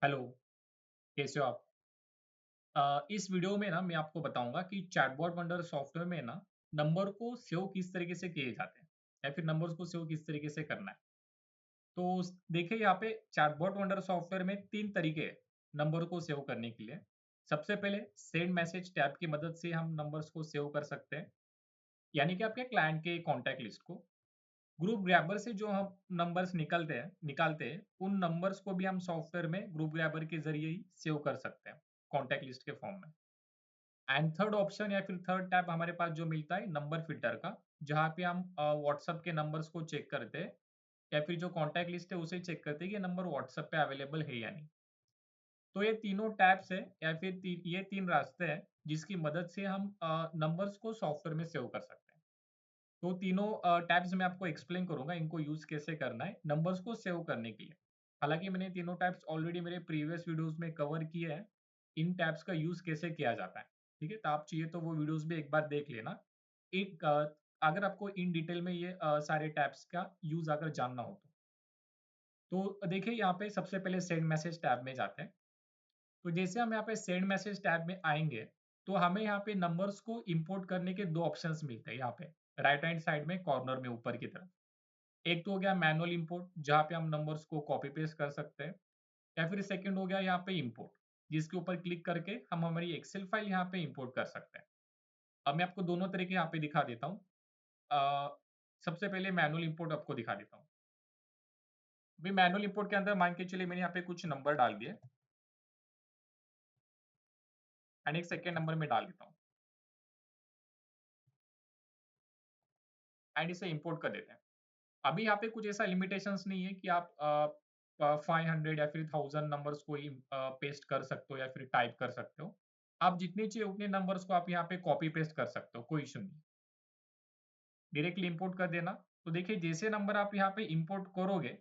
Hello, कैसे हो आप? इस वीडियो में ना मैं आपको बताऊंगा कि चैटबॉट वंडर सॉफ्टवेयर में ना नंबर को सेव किस तरीके से किए जाते हैं या फिर नंबर्स को सेव किस तरीके से करना है। तो देखिए यहाँ पे चैटबॉट वंडर सॉफ्टवेयर में 3 तरीके हैं नंबर को सेव करने के लिए। सबसे पहले सेंड मैसेज टैब की मदद से हम नंबर्स को सेव कर सकते हैं, यानी कि आपके क्लाइंट के कॉन्टैक्ट लिस्ट को। ग्रुप ग्रैबर से जो हम नंबर्स निकालते हैं, उन नंबर्स को भी हम सॉफ्टवेयर में ग्रुप ग्रैबर के ज़रिए ही सेव कर सकते हैं, कॉन्टैक्ट लिस्ट के फॉर्म में। एंड थर्ड ऑप्शन या फिर थर्ड टैब हमारे पास जो मिलता है नंबर फ़िल्टर का, जहाँ पे हम व्हाट्सएप के नंबर्स को चेक करते हैं या फिर जो कॉन्टैक्ट लिस्ट है उसे चेक करते हैं कि ये नंबर व्हाट्सएप पे अवेलेबल है या नहीं। तो ये तीनों टैब्स हैं या फिर ये 3 रास्ते हैं जिसकी मदद से हम नंबर्स को सॉफ्टवेयर में सेव कर सकते हैं। तो तीनों टैब्स मैं आपको एक्सप्लेन करूँगा इनको यूज़ कैसे करना है नंबर्स को सेव करने के लिए। हालाँकि मैंने तीनों टैब्स ऑलरेडी मेरे प्रीवियस वीडियोज़ में कवर किए हैं, इन टैब्स का यूज़ कैसे किया जाता है, ठीक है? तो आप चाहिए तो वो वीडियोज़ भी एक बार देख लेना। एक अगर आपको इन डिटेल में ये सारे टैब्स का यूज़ अगर जानना हो तो। तो देखिए यहाँ पे सबसे पहले सेंड मैसेज टैब में जाते हैं। तो जैसे हम यहाँ पे सेंड मैसेज टैब में आएँगे, तो हमें यहाँ पे नंबर्स को इम्पोर्ट करने के 2 ऑप्शंस मिलते हैं यहाँ पे, राइट हैंड साइड में कॉर्नर में ऊपर की तरफ। एक तो हो गया मैनुअल इम्पोर्ट, जहाँ पे हम नंबर्स को कॉपी पेस्ट कर सकते हैं, या फिर सेकंड हो गया यहाँ पे इम्पोर्ट, जिसके ऊपर क्लिक करके हम हमारी एक्सेल फाइल यहाँ पे इम्पोर्ट कर सकते हैं। अब मैं आपको दोनों तरीके यहाँ पे दिखा देता हूँ। अ, सबसे पहले मैनुअल इम्पोर्ट आपको दिखा देता हूँ। अभी मैनुअल इम्पोर्ट के अंदर मान के चलिए मैंने यहाँ पे कुछ नंबर डाल दिए एंड एक सेकंड नंबर में डाल देता हूँ एंड इसे इम्पोर्ट कर देते हैं। अभी यहाँ पे कुछ ऐसा लिमिटेशंस नहीं है कि आप 500 या फिर 1000 नंबर्स को ही पेस्ट कर सकते हो या फिर टाइप कर सकते हो। आप जितने चाहिए उतने नंबर्स को आप यहाँ पे कॉपी पेस्ट कर सकते हो, कोई इश्यू नहीं। डायरेक्टली इंपोर्ट कर देना। तो देखिए जैसे नंबर आप यहाँ पे इंपोर्ट करोगे,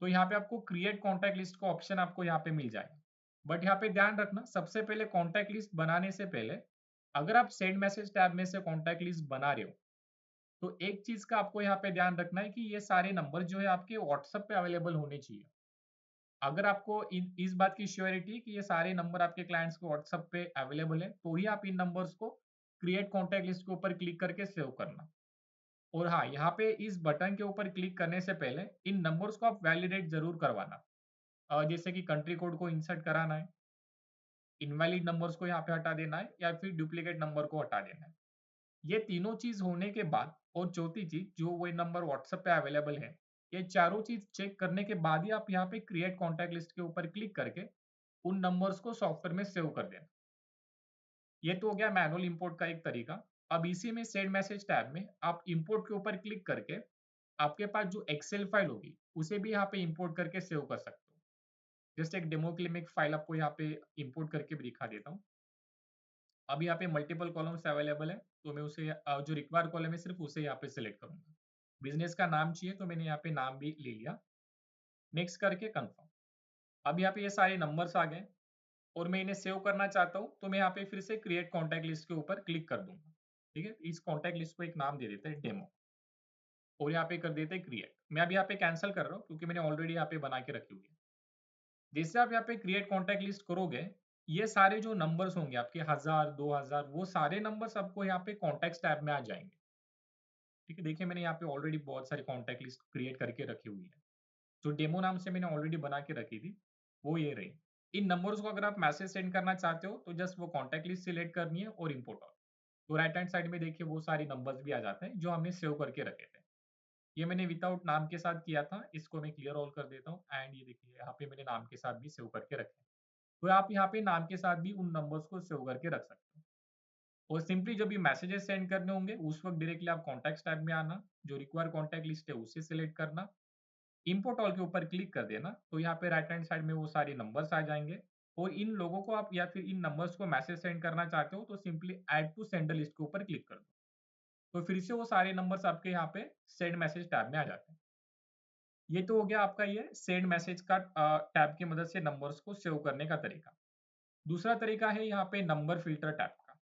तो यहाँ पे आपको क्रिएट कॉन्टैक्ट लिस्ट का ऑप्शन आपको यहाँ पे मिल जाएगा। बट यहाँ पे ध्यान रखना, सबसे पहले कॉन्टैक्ट लिस्ट बनाने से पहले अगर आप सेंड मैसेज टैब में से कॉन्टैक्ट लिस्ट बना रहे हो, तो एक चीज़ का आपको यहाँ पे ध्यान रखना है कि ये सारे नंबर जो है आपके व्हाट्सएप पे अवेलेबल होने चाहिए। अगर आपको इन इस बात की श्योरिटी कि ये सारे नंबर आपके क्लाइंट्स को व्हाट्सएप पे अवेलेबल है, तो ही आप इन नंबर्स को क्रिएट कॉन्टैक्ट लिस्ट के ऊपर क्लिक करके सेव करना। और हाँ, यहाँ पे इस बटन के ऊपर क्लिक करने से पहले इन नंबर्स को आप वैलिडेट ज़रूर करवाना। जैसे कि कंट्री कोड को इंसर्ट कराना है, इनवैलिड नंबर्स को यहाँ पे हटा देना है या फिर डुप्लीकेट नंबर को हटा देना है। ये तीनों चीज़ होने के बाद और चौथी चीज़ जो वो नंबर व्हाट्सएप पे अवेलेबल है, ये चारों चीज़ चेक करने के बाद ही आप यहाँ पे क्रिएट कॉन्टैक्ट लिस्ट के ऊपर क्लिक करके उन नंबर्स को सॉफ्टवेयर में सेव कर देना। ये तो हो गया मैनुअल इंपोर्ट का एक तरीका। अब इसी में सेंड मैसेज टैब में आप इंपोर्ट के ऊपर क्लिक करके आपके पास जो एक्सेल फाइल होगी, उसे भी यहाँ पे इंपोर्ट करके सेव कर सकते हो। जस्ट एक डेमो के लिए मैं एक फाइल आपको यहाँ पे इंपोर्ट करके भी दिखा देता हूँ। अब यहाँ पे मल्टीपल कॉलम्स अवेलेबल है, तो मैं उसे जो रिक्वायर्ड कॉलम है सिर्फ उसे यहाँ पे सिलेक्ट करूँगा। बिज़नेस का नाम चाहिए तो मैंने यहाँ पे नाम भी ले लिया। नेक्स्ट करके कन्फर्म। अब यहाँ पे ये सारे नंबर्स आ गए और मैं इन्हें सेव करना चाहता हूँ, तो मैं यहाँ पे फिर से क्रिएट कॉन्टैक्ट लिस्ट के ऊपर क्लिक कर दूँगा। ठीक है? इस कॉन्टैक्ट लिस्ट को एक नाम दे देते हैं डेमो और यहाँ पे कर देते हैं क्रिएट। मैं अभी यहाँ पे कैंसल कर रहा हूँ क्योंकि मैंने ऑलरेडी यहाँ पे बना के रखी हुई है। जैसे आप यहाँ पे क्रिएट कॉन्टैक्ट लिस्ट करोगे, ये सारे जो नंबर्स होंगे आपके 1000, 2000 वो सारे नंबर्स आपको यहाँ पे कॉन्टैक्ट्स टैब में आ जाएँगे। ठीक है? देखिए मैंने यहाँ पे ऑलरेडी बहुत सारी कॉन्टैक्ट लिस्ट क्रिएट करके रखी हुई है। जो डेमो नाम से मैंने ऑलरेडी बना के रखी थी, वो ये रही। इन नंबर्स को अगर आप मैसेज सेंड करना चाहते हो, तो जस्ट वो कॉन्टैक्ट लिस्ट सिलेक्ट करनी है और इम्पोर्ट ऑल। तो राइट हैंड साइड में देखिए वो सारे नंबर्स भी आ जाते हैं, जो हमने सेव करके रखे थे। ये मैंने विदाउट नाम के साथ किया था, इसको मैं क्लियर ऑल कर देता हूँ एंड ये देखिए यहाँ पे मैंने नाम के साथ भी सेव करके रखे हैं। तो आप यहाँ पे नाम के साथ भी उन नंबर्स को सेव करके रख सकते हो। और सिंपली जब ये मैसेजेस सेंड करने होंगे, उस वक़्त डायरेक्टली आप कॉन्टैक्ट्स टैब में आना, जो रिक्वायर कॉन्टैक्ट लिस्ट है उसे सिलेक्ट करना, इम्पोर्ट ऑल के ऊपर क्लिक कर देना, तो यहाँ पे राइट हैंड साइड में वो सारे नंबर्स आ जाएँगे और इन लोगों को आप या फिर इन नंबर्स को मैसेज सेंड करना चाहते हो, तो simply add to sender list के ऊपर क्लिक कर दो। तो फिर से वो सारे नंबर्स आपके यहाँ पे सेंड मैसेज टैब में आ जाते हैं। ये तो हो गया आपका ये सेंड मैसेज का टैब की मदद से नंबर्स को सेव करने का तरीका। दूसरा तरीका है यहाँ पे नंबर फ़िल्टर टैब का।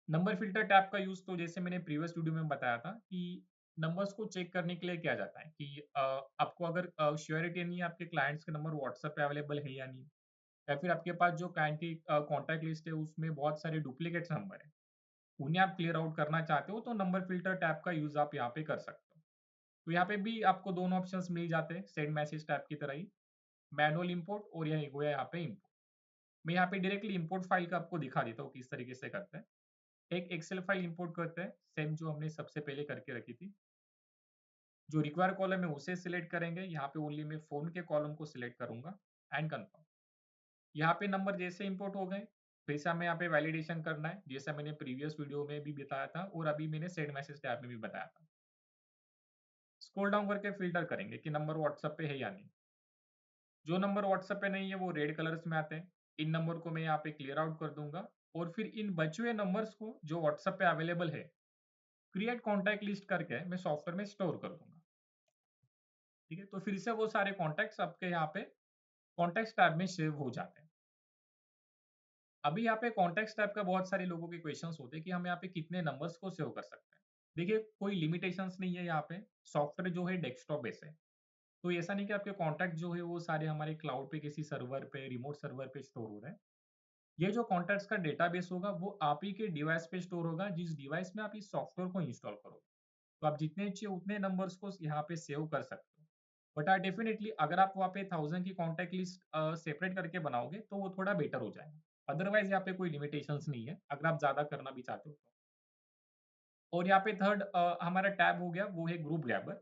नंबर फ़िल्टर टैब का यूज़ तो जैसे मैंने प्रीवियस वीडियो में बताया था कि नंबर्स को चेक करने के लिए किया जाता है कि आपको अगर श्योरिटी नहीं है आपके क्लाइंट्स के नंबर व्हाट्सएप पे अवेलेबल है या नहीं। या फिर आपके पास जो क्लाइंट की कॉन्टैक्ट लिस्ट है उसमें बहुत सारे डुप्लीकेट्स नंबर हैं, उन्हें आप क्लियर आउट करना चाहते हो तो नंबर फ़िल्टर टैब का यूज़ आप यहाँ पे कर सकते हो। तो यहाँ पे भी आपको दोनों ऑप्शंस मिल जाते हैं सेंड मैसेज टैब की तरह ही, मैनुअल इम्पोर्ट और यह हो गया यहाँ पे इम्पोर्ट। मैं यहाँ पे डायरेक्टली इम्पोर्ट फाइल का आपको दिखा देता हूँ किस तरीके से करते हैं। एक एक्सेल फाइल इम्पोर्ट करते हैं, सेम जो हमने सबसे पहले करके रखी थी। जो रिक्वायर कॉलम है उसे सिलेक्ट करेंगे, यहाँ पे ओनली मैं फ़ोन के कॉलम को सिलेक्ट करूँगा एंड कन्फर्म। यहाँ पे नंबर जैसे इम्पोर्ट हो गए, फिर से हमें यहाँ पे वैलिडेशन करना है, जैसा मैंने प्रीवियस वीडियो में भी बताया था और अभी मैंने सेंड मैसेज टैब में भी बताया था। स्क्रॉल डाउन करके फ़िल्टर करेंगे कि नंबर व्हाट्सएप पे है या नहीं। जो नंबर व्हाट्सएप पे नहीं है वो रेड कलर्स में आते हैं। इन नंबर को मैं यहाँ पे क्लियर आउट कर दूँगा और फिर इन बचे हुए नंबर्स को जो व्हाट्सएप पे अवेलेबल है, क्रिएट कॉन्टैक्ट लिस्ट करके मैं सॉफ्टवेयर में स्टोर कर दूँगा। ठीक है? तो फिर से वो सारे कॉन्टैक्ट्स आपके यहाँ पे कॉन्टैक्ट्स टैब में सेव हो जाते हैं। अभी यहाँ पे कॉन्टैक्ट्स टैब का बहुत सारे लोगों के क्वेश्चंस होते हैं कि हम यहाँ पे कितने नंबर्स को सेव कर सकते हैं। देखिए, कोई लिमिटेशंस नहीं है यहाँ पे, सॉफ्टवेयर जो है डेस्कटॉप बेस है। तो ऐसा नहीं कि आपके कॉन्टैक्ट जो है वो सारे हमारे क्लाउड पे किसी सर्वर पे, रिमोट सर्वर पे स्टोर हो रहे हैं। ये जो कॉन्टैक्ट्स का डेटाबेस होगा वो आप ही के डिवाइस पे स्टोर होगा जिस डिवाइस में आप इस सॉफ्टवेयर को इंस्टॉल करोगे। तो आप जितने चाहिए उतने नंबर्स को यहाँ पे सेव कर सकते हो। बट डेफिनिटली अगर आप वहाँ पे 1000 की कॉन्टैक्ट लिस्ट सेपरेट करके बनाओगे तो वो थोड़ा बेटर हो जाएगा। अदरवाइज़ यहाँ पे कोई लिमिटेशंस नहीं है, अगर आप ज़्यादा करना भी चाहते हो तो। और यहाँ पे थर्ड हमारा टैब हो गया वो है ग्रुप ग्रैबर।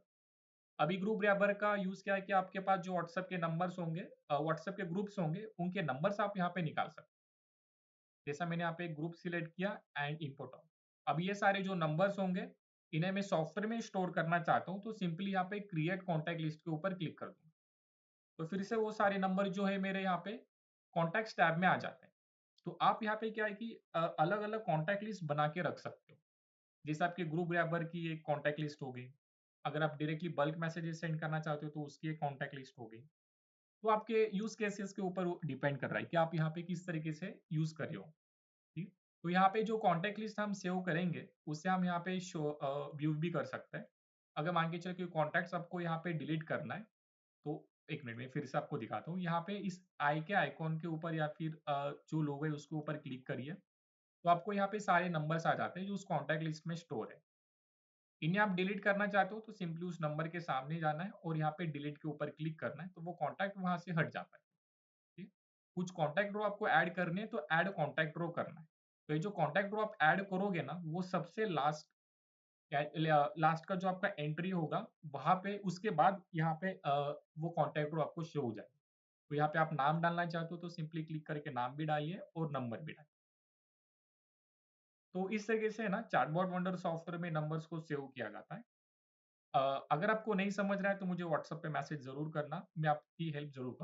अभी ग्रुप ग्रैबर का यूज़ क्या है कि आपके पास जो व्हाट्सएप के नंबर्स होंगे व्हाट्सएप के ग्रुप्स होंगे, उनके नंबर्स आप यहाँ पे निकाल सकते हो। जैसा मैंने यहाँ पे एक ग्रुप सिलेक्ट किया एंड इम्पोर्ट ऑल। अब ये सारे जो नंबर्स होंगे, इन्हें मैं सॉफ्टवेयर में स्टोर करना चाहता हूँ, तो सिंपली यहाँ पे क्रिएट कॉन्टैक्ट लिस्ट के ऊपर क्लिक कर दूँगा। तो फिर से वो सारे नंबर जो है मेरे यहाँ पे कॉन्टैक्ट्स टैब में आ जाते हैं। तो आप यहाँ पे क्या है कि अलग-अलग कॉन्टैक्ट लिस्ट बना के रख सकते हो। जैसे आपके ग्रुप ग्रैबर की एक कॉन्टैक्ट लिस्ट हो गई। अगर आप डायरेक्टली बल्क मैसेजेस सेंड करना चाहते हो तो उसकी एक कॉन्टैक्ट लिस्ट हो गई। तो आपके यूज़ केसेस के ऊपर वो डिपेंड कर रहा है कि आप यहाँ पे किस तरीके से यूज़ कर रहे हो। ठीक? तो यहाँ पे जो कॉन्टैक्ट लिस्ट हम सेव करेंगे, उसे हम यहाँ पे व्यू भी कर सकते हैं। अगर मान के चलिए कि कॉन्टैक्ट्स आपको यहाँ पे डिलीट करना है, तो 1 मिनट में फिर से आपको दिखाता हूँ। यहाँ पे इस आई के आइकॉन के ऊपर या फिर जो लोगो है उसके ऊपर क्लिक करिए, तो आपको यहाँ पे सारे नंबर्स आ जाते हैं जो उस कॉन्टैक्ट लिस्ट में स्टोर है। इन्हें आप डिलीट करना चाहते हो तो सिंपली उस नंबर के सामने जाना है और यहाँ पे डिलीट के ऊपर क्लिक करना है, तो वो कॉन्टैक्ट वहाँ से हट जाता है। ठीक है? कुछ कॉन्टैक्ट रो आपको ऐड करने हैं तो ऐड कॉन्टैक्ट रो करना है। तो ये जो कॉन्टैक्ट रो आप ऐड करोगे ना, वो सबसे लास्ट लास्ट का जो आपका एंट्री होगा, वहाँ पे उसके बाद यहाँ पे वो कॉन्टैक्ट रो आपको शो हो जाएगा। तो यहाँ पे आप नाम डालना चाहते हो तो सिंपली क्लिक करके नाम भी डालिए और नंबर भी डालिए। तो इस तरीके से है ना चैटबॉट वंडर सॉफ्टवेयर में नंबर्स को सेव किया जाता है। अगर आपको नहीं समझ रहा है तो मुझे व्हाट्सएप पे मैसेज ज़रूर करना, मैं आपकी हेल्प ज़रूर करूँगा।